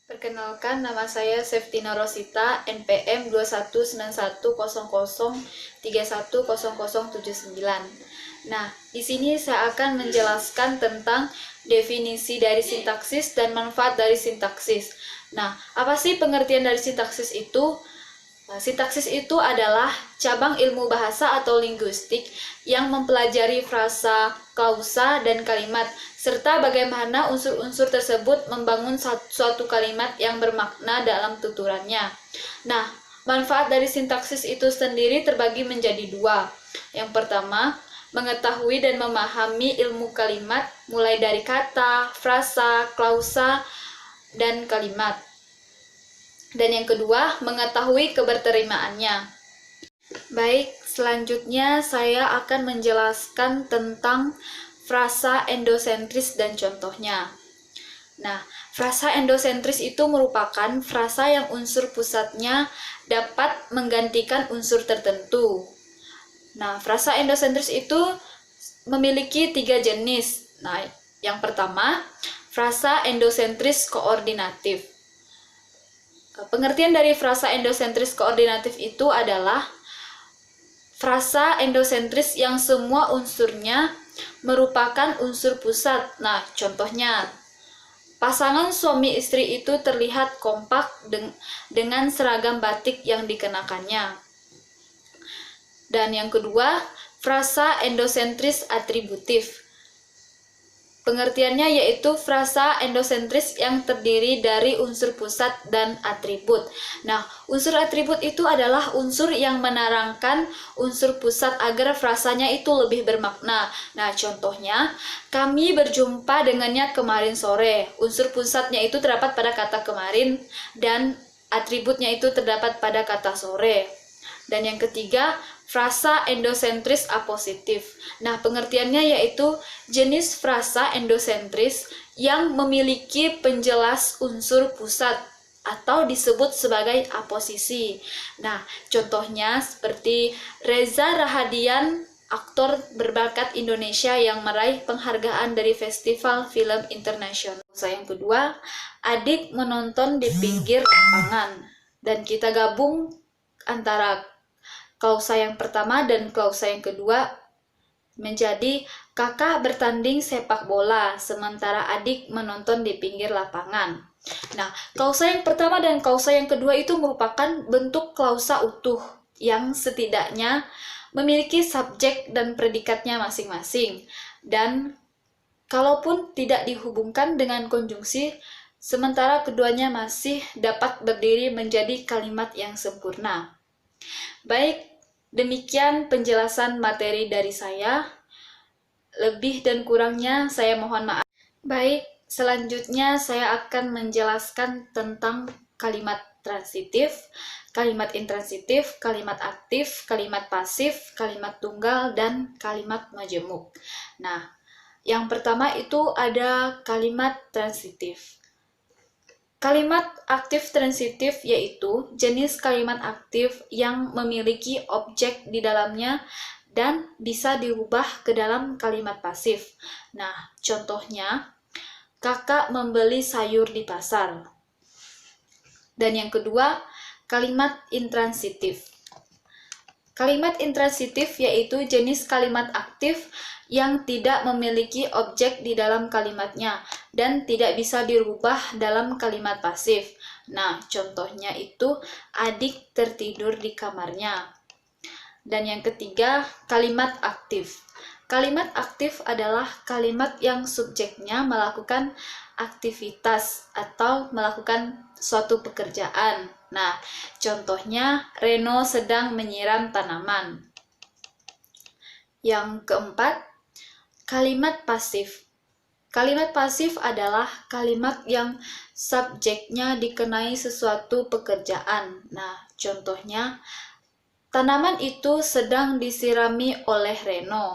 Perkenalkan, nama saya Septina Rosita, NPM 219100310079. Nah, di sini saya akan menjelaskan tentang definisi dari sintaksis dan manfaat dari sintaksis. Nah, apa sih pengertian dari sintaksis itu? Sintaksis itu adalah cabang ilmu bahasa atau linguistik yang mempelajari frasa, klausa, dan kalimat, serta bagaimana unsur-unsur tersebut membangun suatu kalimat yang bermakna dalam tuturannya. Nah, manfaat dari sintaksis itu sendiri terbagi menjadi dua. Yang pertama, mengetahui dan memahami ilmu kalimat mulai dari kata, frasa, klausa, dan kalimat. Dan yang kedua, mengetahui keberterimaannya. Baik, selanjutnya saya akan menjelaskan tentang frasa endosentris dan contohnya. Nah, frasa endosentris itu merupakan frasa yang unsur pusatnya dapat menggantikan unsur tertentu. Nah, frasa endosentris itu memiliki 3 jenis. Nah, yang pertama, frasa endosentris koordinatif. Pengertian dari frasa endosentris koordinatif itu adalah frasa endosentris yang semua unsurnya merupakan unsur pusat. Nah, contohnya, pasangan suami istri itu terlihat kompak dengan seragam batik yang dikenakannya. Dan yang kedua, frasa endosentris atributif. Pengertiannya yaitu frasa endosentris yang terdiri dari unsur pusat dan atribut. Nah, unsur atribut itu adalah unsur yang menerangkan unsur pusat agar frasanya itu lebih bermakna. Nah, contohnya, kami berjumpa dengannya kemarin sore. Unsur pusatnya itu terdapat pada kata kemarin dan atributnya itu terdapat pada kata sore. Dan yang ketiga, frasa endosentris apositif. Nah, pengertiannya yaitu jenis frasa endosentris yang memiliki penjelas unsur pusat atau disebut sebagai aposisi. Nah, contohnya seperti Reza Rahadian, aktor berbakat Indonesia yang meraih penghargaan dari Festival Film Internasional. Yang kedua, adik menonton di pinggir lapangan. Dan kita gabung antara klausa yang pertama dan klausa yang kedua menjadi kakak bertanding sepak bola, sementara adik menonton di pinggir lapangan. Nah, klausa yang pertama dan klausa yang kedua itu merupakan bentuk klausa utuh yang setidaknya memiliki subjek dan predikatnya masing-masing. Dan kalaupun tidak dihubungkan dengan konjungsi, sementara keduanya masih dapat berdiri menjadi kalimat yang sempurna. Baik, demikian penjelasan materi dari saya. Lebih dan kurangnya saya mohon maaf. Baik, selanjutnya saya akan menjelaskan tentang kalimat transitif, kalimat intransitif, kalimat aktif, kalimat pasif, kalimat tunggal, dan kalimat majemuk. Nah, yang pertama itu ada kalimat transitif. Kalimat aktif transitif yaitu jenis kalimat aktif yang memiliki objek di dalamnya dan bisa diubah ke dalam kalimat pasif. Nah, contohnya, kakak membeli sayur di pasar. Dan yang kedua, kalimat intransitif. Kalimat intransitif yaitu jenis kalimat aktif yang tidak memiliki objek di dalam kalimatnya dan tidak bisa dirubah dalam kalimat pasif. Nah, contohnya itu adik tertidur di kamarnya. Dan yang ketiga, kalimat aktif. Kalimat aktif adalah kalimat yang subjeknya melakukan aktivitas atau melakukan suatu pekerjaan. Nah, contohnya Reno sedang menyiram tanaman. Yang keempat, kalimat pasif. Kalimat pasif adalah kalimat yang subjeknya dikenai sesuatu pekerjaan. Nah, contohnya, tanaman itu sedang disirami oleh Reno.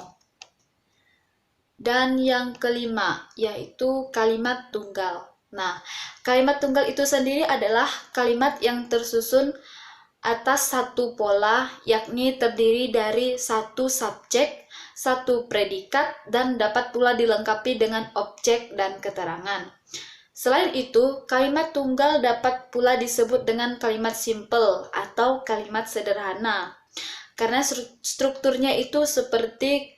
Dan yang kelima, yaitu kalimat tunggal. Nah, kalimat tunggal itu sendiri adalah kalimat yang tersusun atas satu pola, yakni terdiri dari satu subjek, satu predikat, dan dapat pula dilengkapi dengan objek dan keterangan. Selain itu, kalimat tunggal dapat pula disebut dengan kalimat simple atau kalimat sederhana. Karena strukturnya itu seperti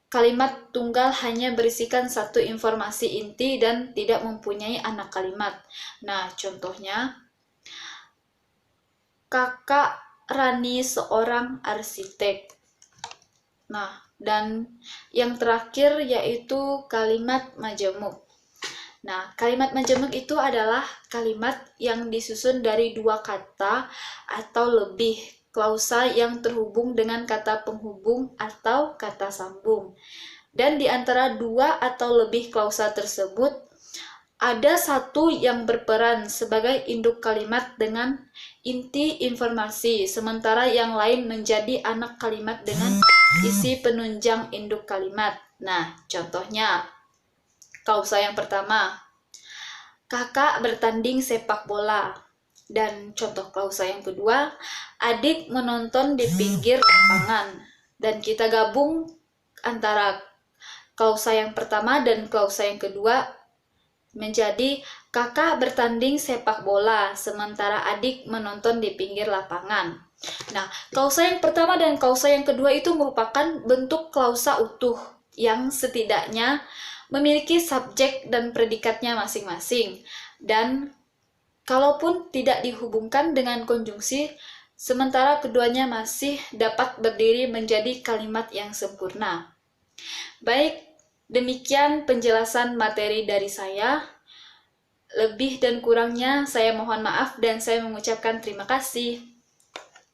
kalimat tunggal hanya berisikan satu informasi inti dan tidak mempunyai anak kalimat. Nah, contohnya, Kakak Rani seorang arsitek. Nah, dan yang terakhir yaitu kalimat majemuk. Nah, kalimat majemuk itu adalah kalimat yang disusun dari dua kata atau lebih klausa yang terhubung dengan kata penghubung atau kata sambung. Dan di antara dua atau lebih klausa tersebut, ada satu yang berperan sebagai induk kalimat dengan inti informasi, sementara yang lain menjadi anak kalimat dengan isi penunjang induk kalimat. Nah, contohnya, klausa yang pertama, kakak bertanding sepak bola. Dan contoh klausa yang kedua, adik menonton di pinggir lapangan. Dan kita gabung antara klausa yang pertama dan klausa yang kedua menjadi kakak bertanding sepak bola, sementara adik menonton di pinggir lapangan. Nah, klausa yang pertama dan klausa yang kedua itu merupakan bentuk klausa utuh yang setidaknya memiliki subjek dan predikatnya masing-masing. Dan kalaupun tidak dihubungkan dengan konjungsi, sementara keduanya masih dapat berdiri menjadi kalimat yang sempurna. Baik, demikian penjelasan materi dari saya. Lebih dan kurangnya saya mohon maaf dan saya mengucapkan terima kasih.